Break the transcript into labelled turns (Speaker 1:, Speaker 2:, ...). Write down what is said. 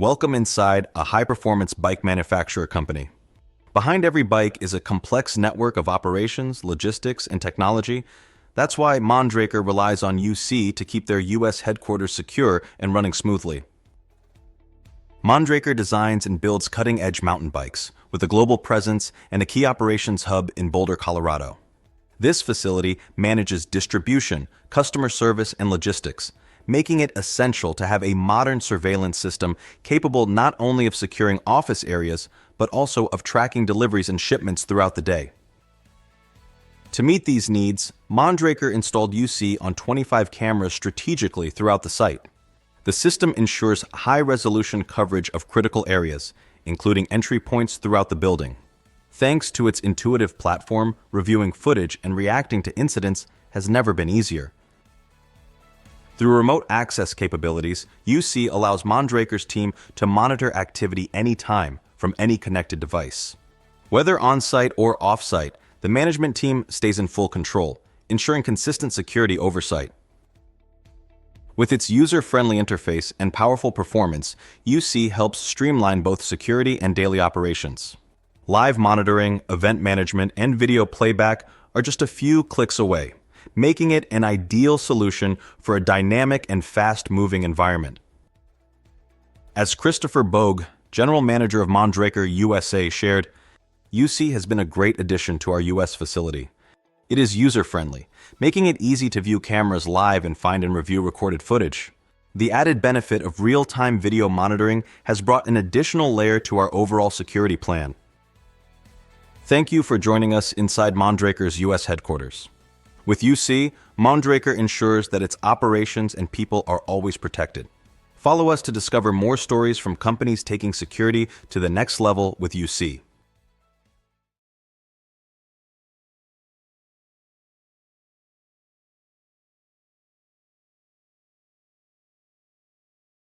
Speaker 1: Welcome inside a high-performance bike manufacturer company. Behind every bike is a complex network of operations, logistics, and technology. That's why Mondraker relies on uSee to keep their US headquarters secure and running smoothly. Mondraker designs and builds cutting-edge mountain bikes, with a global presence and a key operations hub in Boulder, Colorado. This facility manages distribution, customer service, and logistics, making it essential to have a modern surveillance system capable not only of securing office areas, but also of tracking deliveries and shipments throughout the day. To meet these needs, Mondraker installed uSee on 25 cameras strategically throughout the site. The system ensures high-resolution coverage of critical areas, including entry points throughout the building. Thanks to its intuitive platform, reviewing footage and reacting to incidents has never been easier. Through remote access capabilities, uSee allows Mondraker's team to monitor activity anytime from any connected device. Whether on-site or off-site, the management team stays in full control, ensuring consistent security oversight. With its user-friendly interface and powerful performance, uSee helps streamline both security and daily operations. Live monitoring, event management, and video playback are just a few clicks away, making it an ideal solution for a dynamic and fast-moving environment. As Christopher Bogue, General Manager of Mondraker USA, shared, uSee has been a great addition to our US facility. It is user-friendly, making it easy to view cameras live and find and review recorded footage. The added benefit of real-time video monitoring has brought an additional layer to our overall security plan. Thank you for joining us inside Mondraker's US headquarters. With uSee, Mondraker ensures that its operations and people are always protected. Follow us to discover more stories from companies taking security to the next level with uSee.